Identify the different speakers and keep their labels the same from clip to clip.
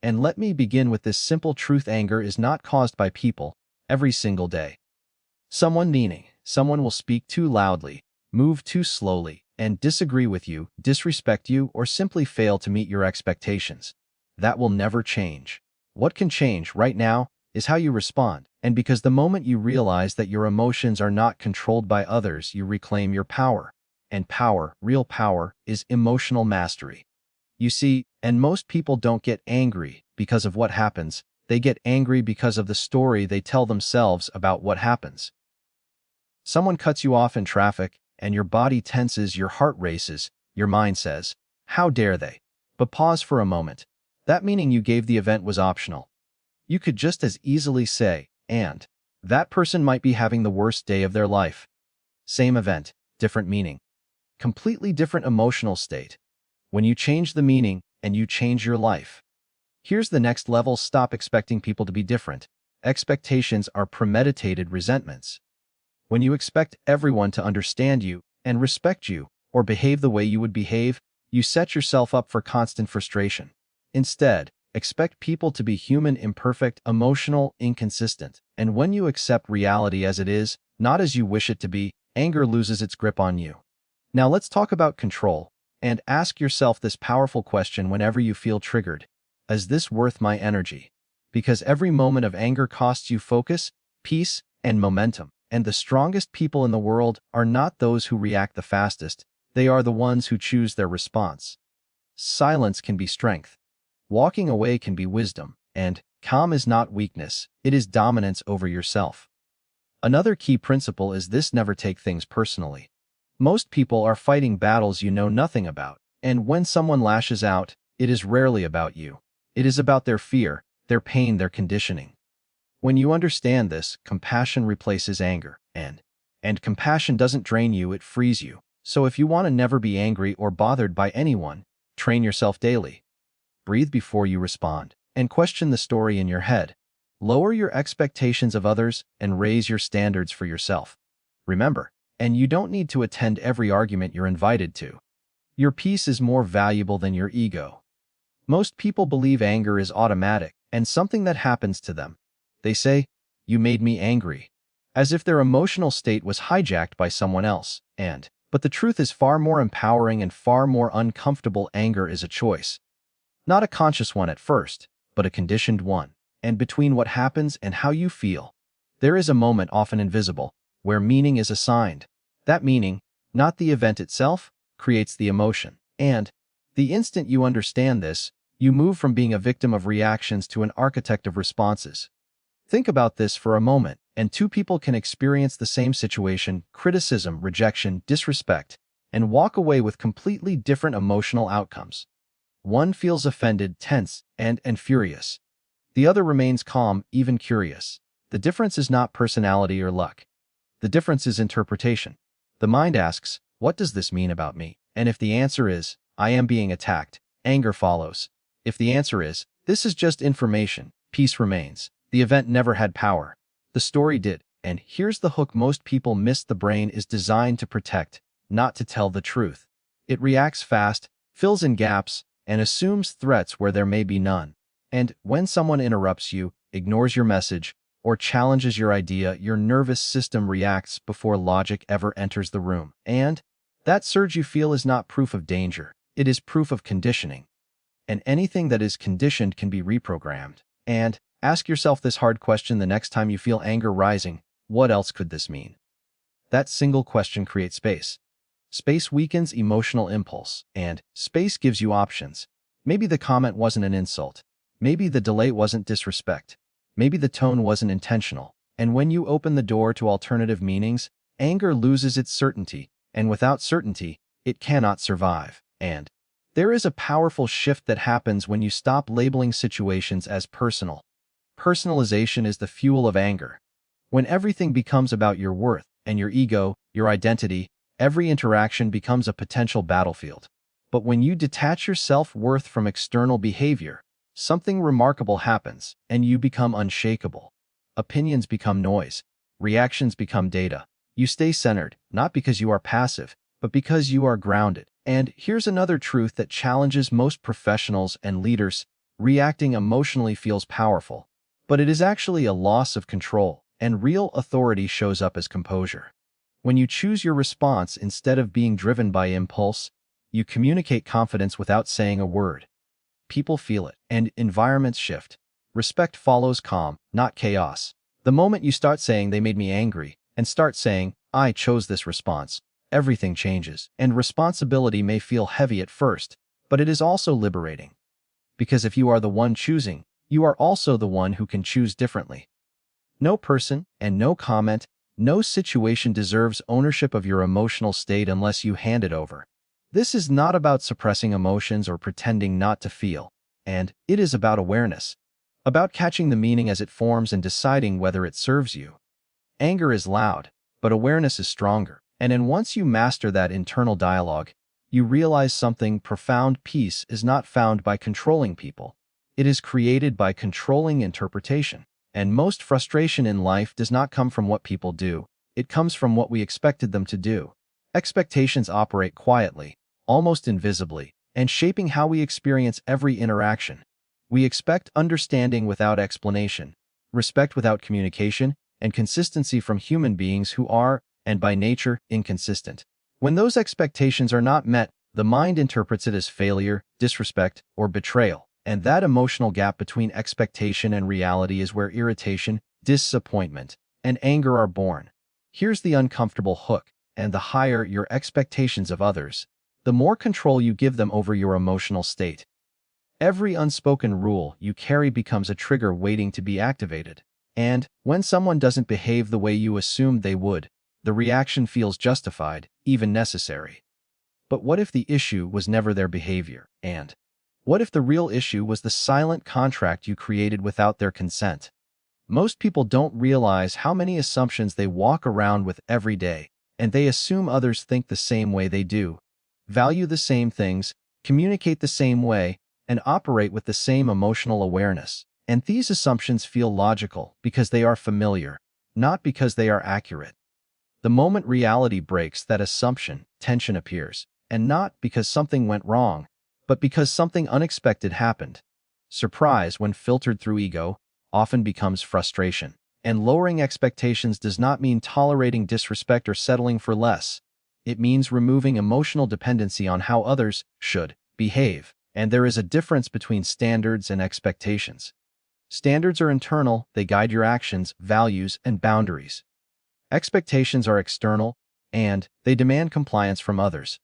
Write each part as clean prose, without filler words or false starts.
Speaker 1: And let me begin with this simple truth: anger is not caused by people every single day. Someone will speak too loudly, move too slowly, and disagree with you, disrespect you, or simply fail to meet your expectations. That will never change. What can change right now is how you respond. And because the moment you realize that your emotions are not controlled by others, you reclaim your power. And power, real power, is emotional mastery. You see, and most people don't get angry because of what happens. They get angry because of the story they tell themselves about what happens. Someone cuts you off in traffic, and your body tenses, your heart races, your mind says, "How dare they?" But pause for a moment. That meaning you gave the event was optional. You could just as easily say, "And that person might be having the worst day of their life." Same event, different meaning. Completely different emotional state. When you change the meaning, and you change your life. Here's the next level: stop expecting people to be different. Expectations are premeditated resentments. When you expect everyone to understand you and respect you or behave the way you would behave, you set yourself up for constant frustration. Instead, expect people to be human, imperfect, emotional, inconsistent. And when you accept reality as it is, not as you wish it to be, anger loses its grip on you. Now let's talk about control, and ask yourself this powerful question whenever you feel triggered. Is this worth my energy? Because every moment of anger costs you focus, peace, and momentum. And the strongest people in the world are not those who react the fastest. They are the ones who choose their response. Silence can be strength. Walking away can be wisdom. And calm is not weakness. It is dominance over yourself. Another key principle is this: never take things personally. Most people are fighting battles you know nothing about. And when someone lashes out, it is rarely about you. It is about their fear, their pain, their conditioning. When you understand this, compassion replaces anger, and compassion doesn't drain you, it frees you. So if you want to never be angry or bothered by anyone, train yourself daily. Breathe before you respond, and question the story in your head. Lower your expectations of others and raise your standards for yourself. Remember, and you don't need to attend every argument you're invited to. Your peace is more valuable than your ego. Most people believe anger is automatic and something that happens to them. They say, "You made me angry," as if their emotional state was hijacked by someone else. But the truth is far more empowering and far more uncomfortable. Anger is a choice. Not a conscious one at first, but a conditioned one. And between what happens and how you feel, there is a moment, often invisible, where meaning is assigned. That meaning, not the event itself, creates the emotion. And the instant you understand this, you move from being a victim of reactions to an architect of responses. Think about this for a moment, and two people can experience the same situation, criticism, rejection, disrespect, and walk away with completely different emotional outcomes. One feels offended, tense, and furious. The other remains calm, even curious. The difference is not personality or luck. The difference is interpretation. The mind asks, "What does this mean about me?" And if the answer is, "I am being attacked," anger follows. If the answer is, "This is just information," peace remains. The event never had power. The story did. And here's the hook most people miss: the brain is designed to protect, not to tell the truth. It reacts fast, fills in gaps, and assumes threats where there may be none. And when someone interrupts you, ignores your message, or challenges your idea, your nervous system reacts before logic ever enters the room. And that surge you feel is not proof of danger. It is proof of conditioning. And anything that is conditioned can be reprogrammed. And ask yourself this hard question the next time you feel anger rising: what else could this mean? That single question creates space. Space weakens emotional impulse, and space gives you options. Maybe the comment wasn't an insult. Maybe the delay wasn't disrespect. Maybe the tone wasn't intentional. And when you open the door to alternative meanings, anger loses its certainty, and without certainty, it cannot survive. And there is a powerful shift that happens when you stop labeling situations as personal. Personalization is the fuel of anger. When everything becomes about your worth and your ego, your identity, every interaction becomes a potential battlefield. But when you detach your self-worth from external behavior, something remarkable happens, and you become unshakable. Opinions become noise. Reactions become data. You stay centered, not because you are passive, but because you are grounded. And here's another truth that challenges most professionals and leaders: reacting emotionally feels powerful, but it is actually a loss of control, and real authority shows up as composure. When you choose your response instead of being driven by impulse, you communicate confidence without saying a word. People feel it, and environments shift. Respect follows calm, not chaos. The moment you start saying they made me angry, and start saying, I chose this response, everything changes, and responsibility may feel heavy at first, but it is also liberating. Because if you are the one choosing, you are also the one who can choose differently. No person and no comment, no situation deserves ownership of your emotional state unless you hand it over. This is not about suppressing emotions or pretending not to feel, and it is about awareness, about catching the meaning as it forms and deciding whether it serves you. Anger is loud, but awareness is stronger, and once you master that internal dialogue, you realize something profound. Peace is not found by controlling people. It is created by controlling interpretation. And most frustration in life does not come from what people do. It comes from what we expected them to do. Expectations operate quietly, almost invisibly, and shaping how we experience every interaction. We expect understanding without explanation, respect without communication, and consistency from human beings who are, and by nature, inconsistent. When those expectations are not met, the mind interprets it as failure, disrespect, or betrayal. And that emotional gap between expectation and reality is where irritation, disappointment, and anger are born. Here's the uncomfortable hook, and the higher your expectations of others, the more control you give them over your emotional state. Every unspoken rule you carry becomes a trigger waiting to be activated. And when someone doesn't behave the way you assumed they would, the reaction feels justified, even necessary. But what if the issue was never their behavior, and what if the real issue was the silent contract you created without their consent? Most people don't realize how many assumptions they walk around with every day, and they assume others think the same way they do, value the same things, communicate the same way, and operate with the same emotional awareness. And these assumptions feel logical because they are familiar, not because they are accurate. The moment reality breaks that assumption, tension appears, and not because something went wrong, but because something unexpected happened. Surprise, when filtered through ego, often becomes frustration. And lowering expectations does not mean tolerating disrespect or settling for less. It means removing emotional dependency on how others should behave. And there is a difference between standards and expectations. Standards are internal, they guide your actions, values, and boundaries. Expectations are external, and they demand compliance from others.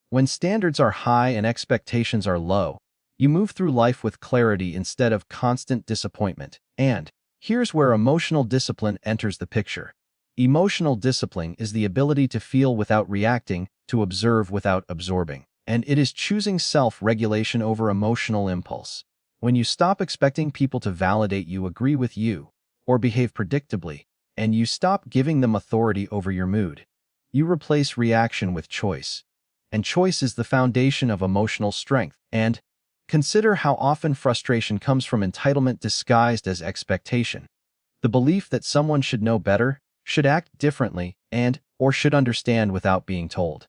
Speaker 1: When standards are high and expectations are low, you move through life with clarity instead of constant disappointment. And here's where emotional discipline enters the picture. Emotional discipline is the ability to feel without reacting, to observe without absorbing. And it is choosing self-regulation over emotional impulse. When you stop expecting people to validate you, agree with you, or behave predictably, and you stop giving them authority over your mood, you replace reaction with choice. And choice is the foundation of emotional strength. And consider how often frustration comes from entitlement disguised as expectation. The belief that someone should know better, should act differently, or should understand without being told.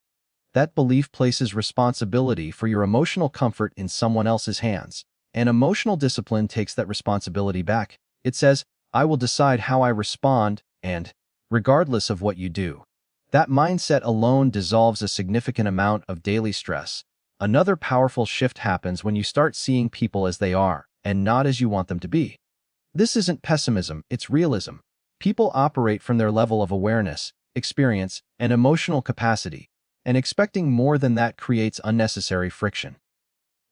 Speaker 1: That belief places responsibility for your emotional comfort in someone else's hands. And emotional discipline takes that responsibility back. It says, I will decide how I respond, and regardless of what you do. That mindset alone dissolves a significant amount of daily stress. Another powerful shift happens when you start seeing people as they are, and not as you want them to be. This isn't pessimism, it's realism. People operate from their level of awareness, experience, and emotional capacity, and expecting more than that creates unnecessary friction.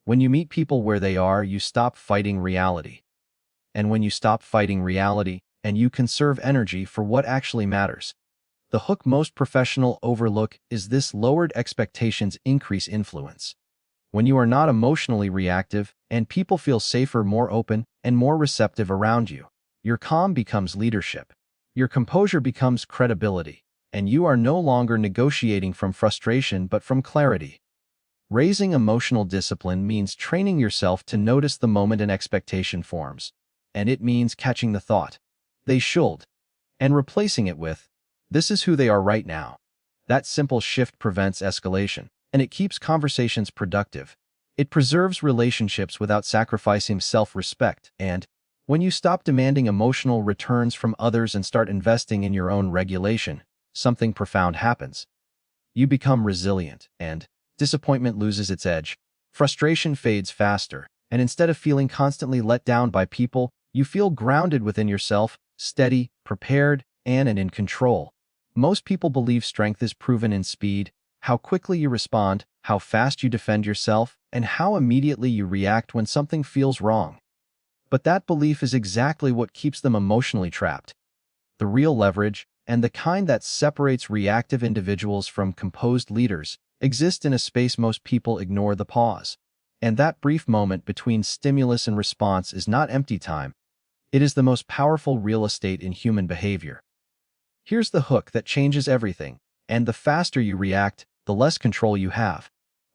Speaker 1: When you meet people where they are, you stop fighting reality. And when you stop fighting reality, and you conserve energy for what actually matters. The hook most professionals overlook is this: lowered expectations increase influence. When you are not emotionally reactive, and people feel safer, more open, and more receptive around you, your calm becomes leadership. Your composure becomes credibility, and you are no longer negotiating from frustration but from clarity. Raising emotional discipline means training yourself to notice the moment an expectation forms, and it means catching the thought, they should, and replacing it with, this is who they are right now. That simple shift prevents escalation, and it keeps conversations productive. It preserves relationships without sacrificing self-respect, and when you stop demanding emotional returns from others and start investing in your own regulation, something profound happens. You become resilient, and disappointment loses its edge. Frustration fades faster, and instead of feeling constantly let down by people, you feel grounded within yourself, steady, prepared, and in control. Most people believe strength is proven in speed, how quickly you respond, how fast you defend yourself, and how immediately you react when something feels wrong. But that belief is exactly what keeps them emotionally trapped. The real leverage, and the kind that separates reactive individuals from composed leaders, exists in a space most people ignore: the pause. And that brief moment between stimulus and response is not empty time. It is the most powerful real estate in human behavior. Here's the hook that changes everything, and the faster you react, the less control you have.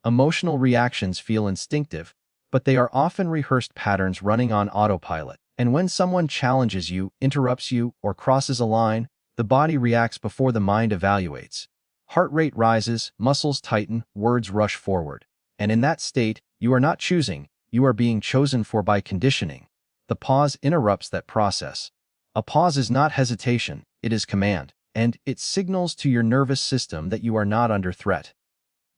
Speaker 1: Emotional reactions feel instinctive, but they are often rehearsed patterns running on autopilot. And when someone challenges you, interrupts you, or crosses a line, the body reacts before the mind evaluates. Heart rate rises, muscles tighten, words rush forward. And in that state, you are not choosing, you are being chosen for by conditioning. The pause interrupts that process. A pause is not hesitation, it is command, and it signals to your nervous system that you are not under threat.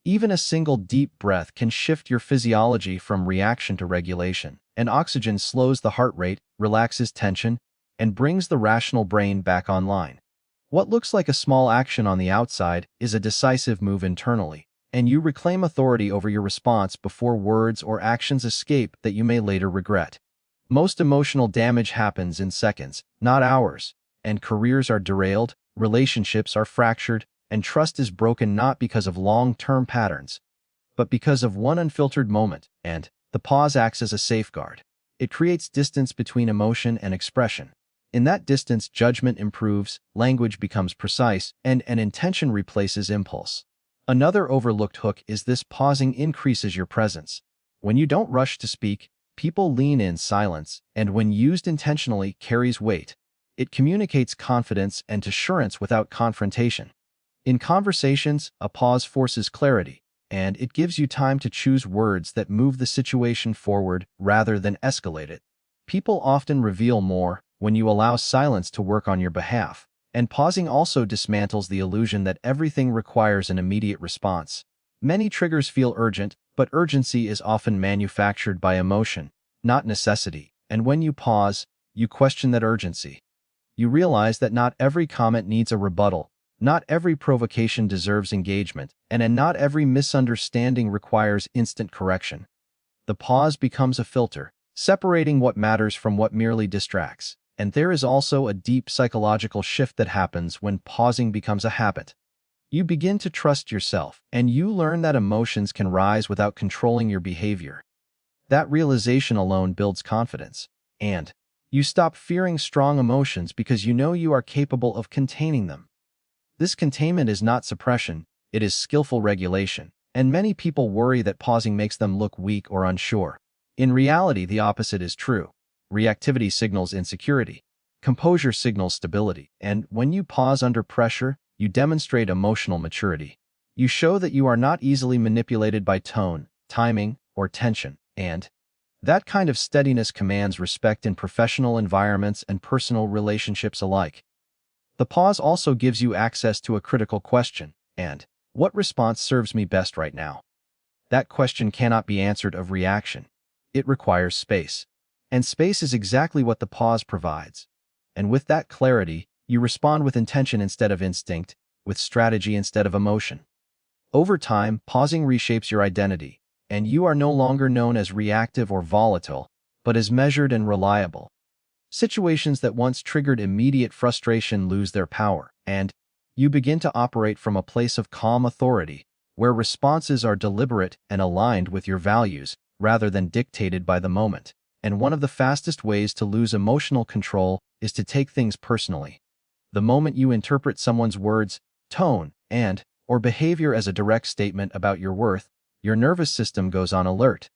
Speaker 1: Even a single deep breath can shift your physiology from reaction to regulation, and oxygen slows the heart rate, relaxes tension, and brings the rational brain back online. What looks like a small action on the outside is a decisive move internally, and you reclaim authority over your response before words or actions escape that you may later regret. Most emotional damage happens in seconds, not hours, and careers are derailed, relationships are fractured, and trust is broken not because of long-term patterns, but because of one unfiltered moment, and the pause acts as a safeguard. It creates distance between emotion and expression. In that distance, judgment improves, language becomes precise, and an intention replaces impulse. Another overlooked hook is this: pausing increases your presence. When you don't rush to speak, people lean in silence, and when used intentionally, carries weight. It communicates confidence and assurance without confrontation. In conversations, a pause forces clarity, and it gives you time to choose words that move the situation forward rather than escalate it. People often reveal more when you allow silence to work on your behalf, and pausing also dismantles the illusion that everything requires an immediate response. Many triggers feel urgent, but urgency is often manufactured by emotion, not necessity, and when you pause, you question that urgency. You realize that not every comment needs a rebuttal, not every provocation deserves engagement, and not every misunderstanding requires instant correction. The pause becomes a filter, separating what matters from what merely distracts. And there is also a deep psychological shift that happens when pausing becomes a habit. You begin to trust yourself, and you learn that emotions can rise without controlling your behavior. That realization alone builds confidence, and you stop fearing strong emotions because you know you are capable of containing them. This containment is not suppression, it is skillful regulation, and many people worry that pausing makes them look weak or unsure. In reality, the opposite is true. Reactivity signals insecurity. Composure signals stability, and when you pause under pressure, you demonstrate emotional maturity. You show that you are not easily manipulated by tone, timing, or tension, and that kind of steadiness commands respect in professional environments and personal relationships alike. The pause also gives you access to a critical question, and what response serves me best right now? That question cannot be answered of reaction. It requires space. And space is exactly what the pause provides. And with that clarity, you respond with intention instead of instinct, with strategy instead of emotion. Over time, pausing reshapes your identity, and you are no longer known as reactive or volatile, but as measured and reliable. Situations that once triggered immediate frustration lose their power, and you begin to operate from a place of calm authority, where responses are deliberate and aligned with your values, rather than dictated by the moment. And one of the fastest ways to lose emotional control is to take things personally. The moment you interpret someone's words, tone, or behavior as a direct statement about your worth, your nervous system goes on alert.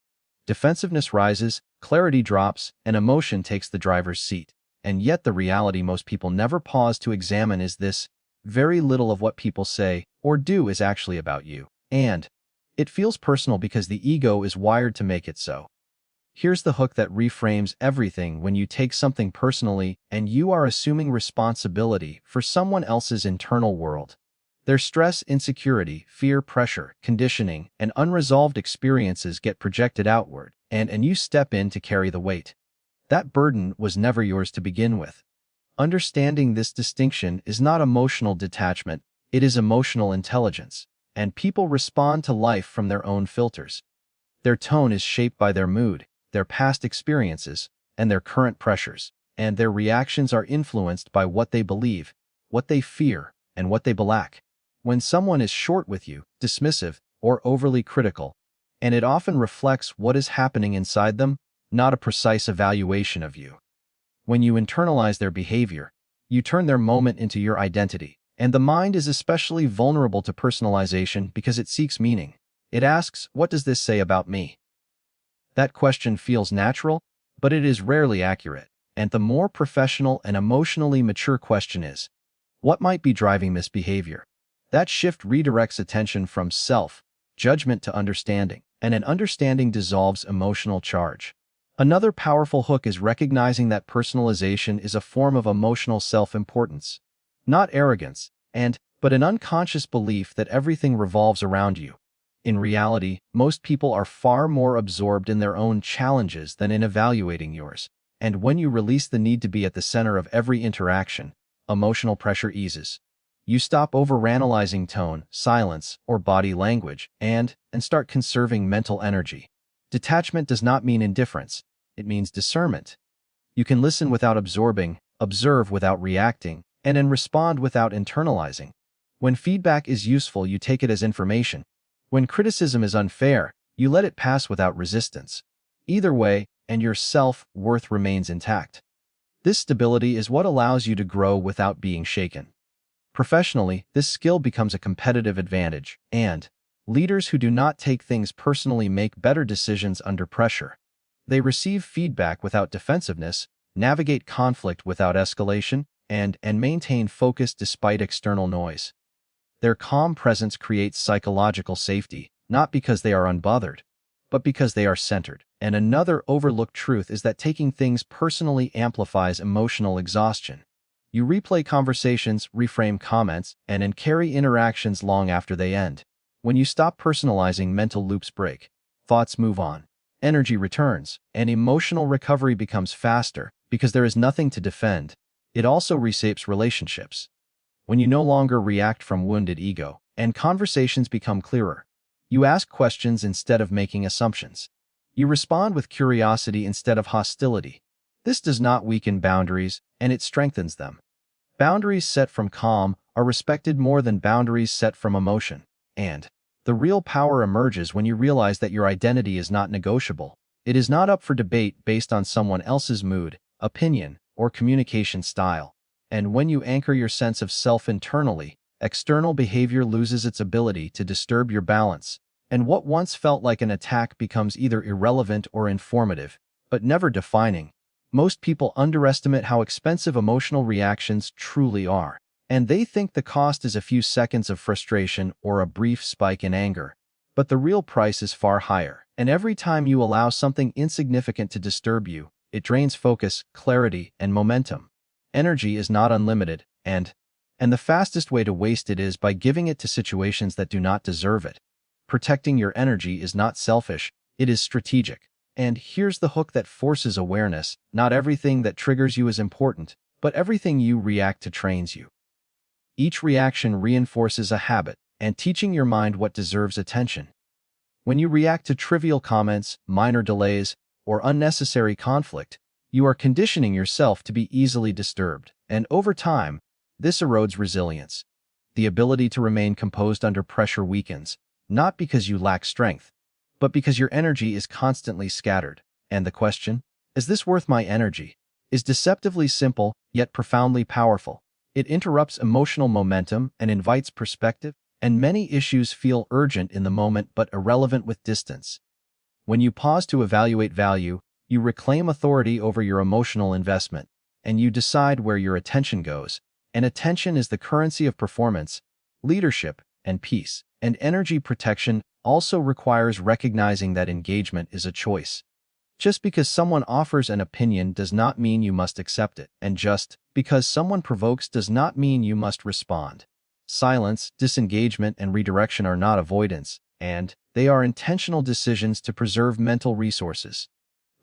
Speaker 1: Defensiveness rises, clarity drops, and emotion takes the driver's seat. And yet the reality most people never pause to examine is this: very little of what people say or do is actually about you. And It feels personal because the ego is wired to make it so. Here's the hook that reframes everything: when you take something personally and you are assuming responsibility for someone else's internal world. Their stress, insecurity, fear, pressure, conditioning, and unresolved experiences get projected outward, and you step in to carry the weight. That burden was never yours to begin with. Understanding this distinction is not emotional detachment, it is emotional intelligence, and people respond to life from their own filters. Their tone is shaped by their mood, their past experiences, and their current pressures, and their reactions are influenced by what they believe, what they fear, and what they lack. When someone is short with you, dismissive, or overly critical, and it often reflects what is happening inside them, not a precise evaluation of you. When you internalize their behavior, you turn their moment into your identity, and the mind is especially vulnerable to personalization because it seeks meaning. It asks, "What does this say about me?" That question feels natural, but it is rarely accurate, and the more professional and emotionally mature question is, what might be driving this behavior? That shift redirects attention from self-judgment to understanding, and an understanding dissolves emotional charge. Another powerful hook is recognizing that personalization is a form of emotional self-importance. Not arrogance, but an unconscious belief that everything revolves around you. In reality, most people are far more absorbed in their own challenges than in evaluating yours. And when you release the need to be at the center of every interaction, emotional pressure eases. You stop overanalyzing tone, silence, or body language, and start conserving mental energy. Detachment does not mean indifference, it means discernment. You can listen without absorbing, observe without reacting, and respond without internalizing. When feedback is useful, you take it as information. When criticism is unfair, you let it pass without resistance. Either way, and your self-worth remains intact. This stability is what allows you to grow without being shaken. Professionally, this skill becomes a competitive advantage, and leaders who do not take things personally make better decisions under pressure. They receive feedback without defensiveness, navigate conflict without escalation, and maintain focus despite external noise. Their calm presence creates psychological safety, not because they are unbothered, but because they are centered. And another overlooked truth is that taking things personally amplifies emotional exhaustion. You replay conversations, reframe comments, and carry interactions long after they end. When you stop personalizing, mental loops break, thoughts move on, energy returns, and emotional recovery becomes faster because there is nothing to defend. It also reshapes relationships. When you no longer react from wounded ego, and conversations become clearer, you ask questions instead of making assumptions. You respond with curiosity instead of hostility. This does not weaken boundaries, and it strengthens them. Boundaries set from calm are respected more than boundaries set from emotion. And the real power emerges when you realize that your identity is not negotiable. It is not up for debate based on someone else's mood, opinion, or communication style. And when you anchor your sense of self internally, external behavior loses its ability to disturb your balance, and what once felt like an attack becomes either irrelevant or informative, but never defining. Most people underestimate how expensive emotional reactions truly are, and they think the cost is a few seconds of frustration or a brief spike in anger. But the real price is far higher, and every time you allow something insignificant to disturb you, it drains focus, clarity, and momentum. Energy is not unlimited, and the fastest way to waste it is by giving it to situations that do not deserve it. Protecting your energy is not selfish, it is strategic. And here's the hook that forces awareness: not everything that triggers you is important, but everything you react to trains you. Each reaction reinforces a habit, and teaching your mind what deserves attention. When you react to trivial comments, minor delays, or unnecessary conflict, you are conditioning yourself to be easily disturbed, and over time, this erodes resilience. The ability to remain composed under pressure weakens, not because you lack strength, but because your energy is constantly scattered. And the question, is this worth my energy, is deceptively simple, yet profoundly powerful. It interrupts emotional momentum and invites perspective, and many issues feel urgent in the moment but irrelevant with distance. When you pause to evaluate value, you reclaim authority over your emotional investment, and you decide where your attention goes. And attention is the currency of performance, leadership, and peace. And energy protection also requires recognizing that engagement is a choice. Just because someone offers an opinion does not mean you must accept it, and just because someone provokes does not mean you must respond. Silence, disengagement, and redirection are not avoidance, and they are intentional decisions to preserve mental resources.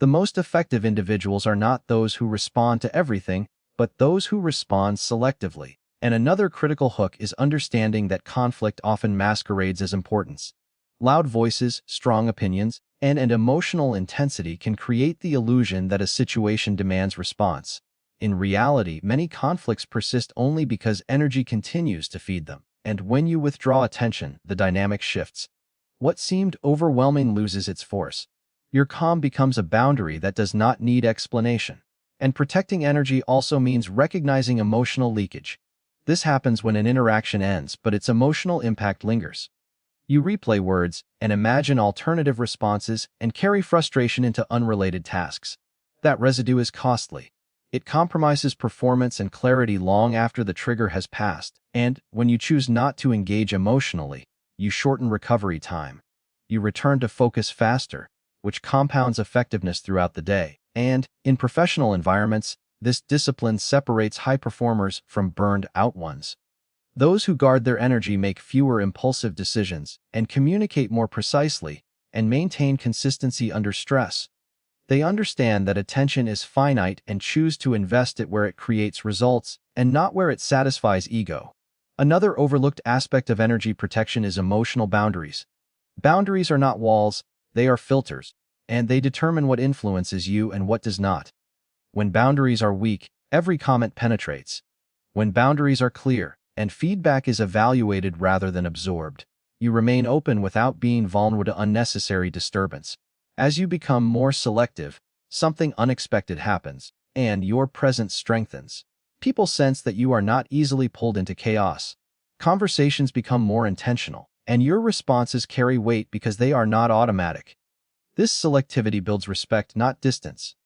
Speaker 1: The most effective individuals are not those who respond to everything, but those who respond selectively. And another critical hook is understanding that conflict often masquerades as importance. Loud voices, strong opinions, and an emotional intensity can create the illusion that a situation demands response. In reality, many conflicts persist only because energy continues to feed them. And when you withdraw attention, the dynamic shifts. What seemed overwhelming loses its force. Your calm becomes a boundary that does not need explanation. And protecting energy also means recognizing emotional leakage. This happens when an interaction ends, but its emotional impact lingers. You replay words and imagine alternative responses and carry frustration into unrelated tasks. That residue is costly. It compromises performance and clarity long after the trigger has passed. And when you choose not to engage emotionally, you shorten recovery time. You return to focus faster, which compounds effectiveness throughout the day. And in professional environments, this discipline separates high performers from burned-out ones. Those who guard their energy make fewer impulsive decisions and communicate more precisely and maintain consistency under stress. They understand that attention is finite and choose to invest it where it creates results and not where it satisfies ego. Another overlooked aspect of energy protection is emotional boundaries. Boundaries are not walls, they are filters, and they determine what influences you and what does not. When boundaries are weak, every comment penetrates. When boundaries are clear, and feedback is evaluated rather than absorbed, you remain open without being vulnerable to unnecessary disturbance. As you become more selective, something unexpected happens, and your presence strengthens. People sense that you are not easily pulled into chaos. Conversations become more intentional, and your responses carry weight because they are not automatic. This selectivity builds respect, not distance.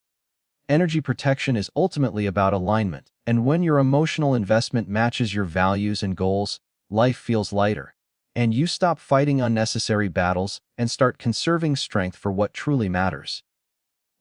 Speaker 1: Energy protection is ultimately about alignment, and when your emotional investment matches your values and goals, life feels lighter. And you stop fighting unnecessary battles and start conserving strength for what truly matters.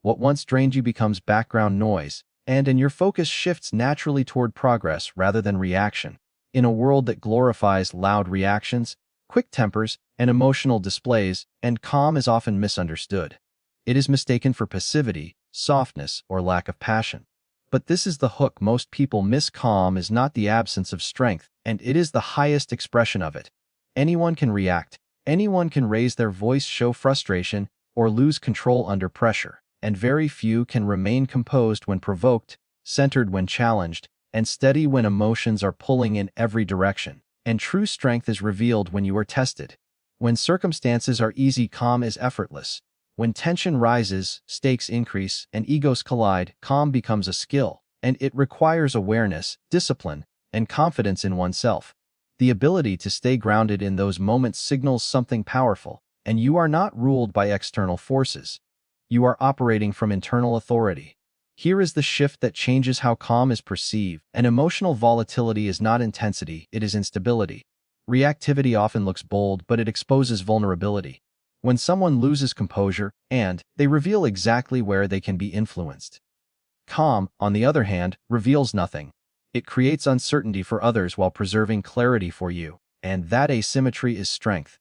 Speaker 1: What once drained you becomes background noise, and your focus shifts naturally toward progress rather than reaction. In a world that glorifies loud reactions, quick tempers, and emotional displays, and calm is often misunderstood. It is mistaken for passivity, softness, or lack of passion. But this is the hook: most people miss. Calm is not the absence of strength, and it is the highest expression of it. Anyone can react, anyone can raise their voice, show frustration, or lose control under pressure, and very few can remain composed when provoked, centered when challenged, and steady when emotions are pulling in every direction. And true strength is revealed when you are tested. When circumstances are easy, calm is effortless. When tension rises, stakes increase, and egos collide, calm becomes a skill, and it requires awareness, discipline, and confidence in oneself. The ability to stay grounded in those moments signals something powerful, and you are not ruled by external forces. You are operating from internal authority. Here is the shift that changes how calm is perceived, and emotional volatility is not intensity, it is instability. Reactivity often looks bold, but it exposes vulnerability. When someone loses composure, and they reveal exactly where they can be influenced. Calm, on the other hand, reveals nothing. It creates uncertainty for others while preserving clarity for you, and that asymmetry is strength.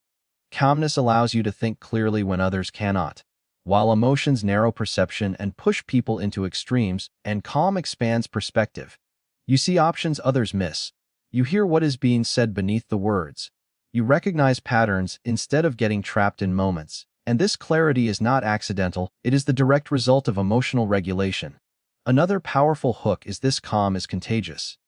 Speaker 1: Calmness allows you to think clearly when others cannot, while emotions narrow perception and push people into extremes, and calm expands perspective. You see options others miss. You hear what is being said beneath the words. You recognize patterns instead of getting trapped in moments, and this clarity is not accidental, it is the direct result of emotional regulation. Another powerful hook is this: calm is contagious.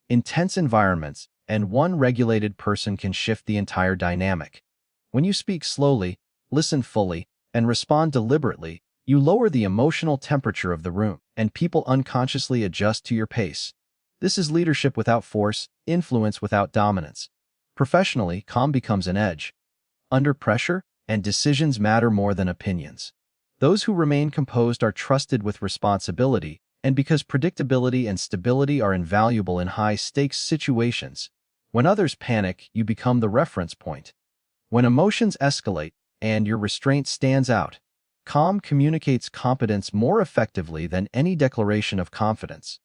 Speaker 1: In tense environments, and one regulated person can shift the entire dynamic. When you speak slowly, listen fully, and respond deliberately, you lower the emotional temperature of the room, and people unconsciously adjust to your pace. This is leadership without force, influence without dominance. Professionally, calm becomes an edge. Under pressure, and decisions matter more than opinions. Those who remain composed are trusted with responsibility, and because predictability and stability are invaluable in high-stakes situations. When others panic, you become the reference point. When emotions escalate, and your restraint stands out. Calm communicates competence more effectively than any declaration of confidence.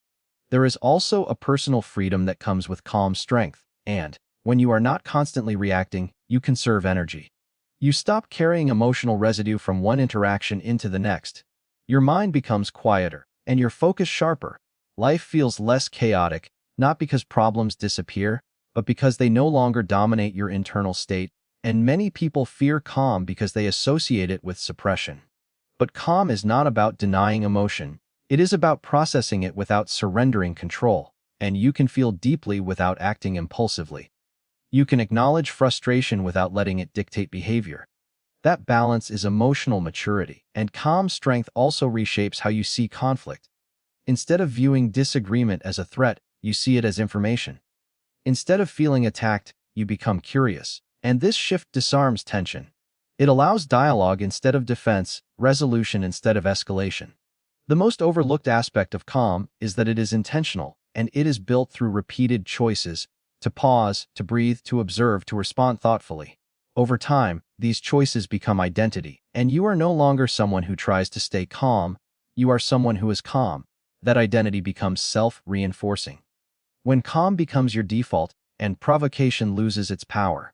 Speaker 1: There is also a personal freedom that comes with calm strength, and, when you are not constantly reacting, you conserve energy. You stop carrying emotional residue from one interaction into the next. Your mind becomes quieter, and your focus sharper. Life feels less chaotic, not because problems disappear, but because they no longer dominate your internal state, and many people fear calm because they associate it with suppression. But calm is not about denying emotion. It is about processing it without surrendering control, and you can feel deeply without acting impulsively. You can acknowledge frustration without letting it dictate behavior. That balance is emotional maturity, and calm strength also reshapes how you see conflict. Instead of viewing disagreement as a threat, you see it as information. Instead of feeling attacked, you become curious, and this shift disarms tension. It allows dialogue instead of defense, resolution instead of escalation. The most overlooked aspect of calm is that it is intentional, and it is built through repeated choices: to pause, to breathe, to observe, to respond thoughtfully. Over time, these choices become identity, and you are no longer someone who tries to stay calm, you are someone who is calm. That identity becomes self-reinforcing. When calm becomes your default, and provocation loses its power,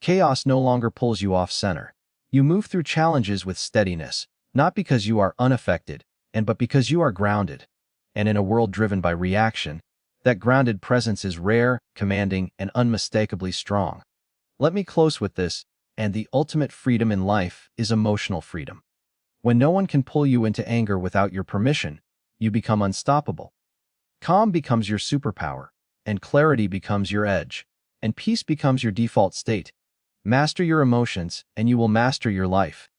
Speaker 1: chaos no longer pulls you off center. You move through challenges with steadiness, not because you are unaffected, but because you are grounded. And in a world driven by reaction, that grounded presence is rare, commanding, and unmistakably strong. Let me close with this, and the ultimate freedom in life is emotional freedom. When no one can pull you into anger without your permission, you become unstoppable. Calm becomes your superpower, and clarity becomes your edge, and peace becomes your default state. Master your emotions, and you will master your life.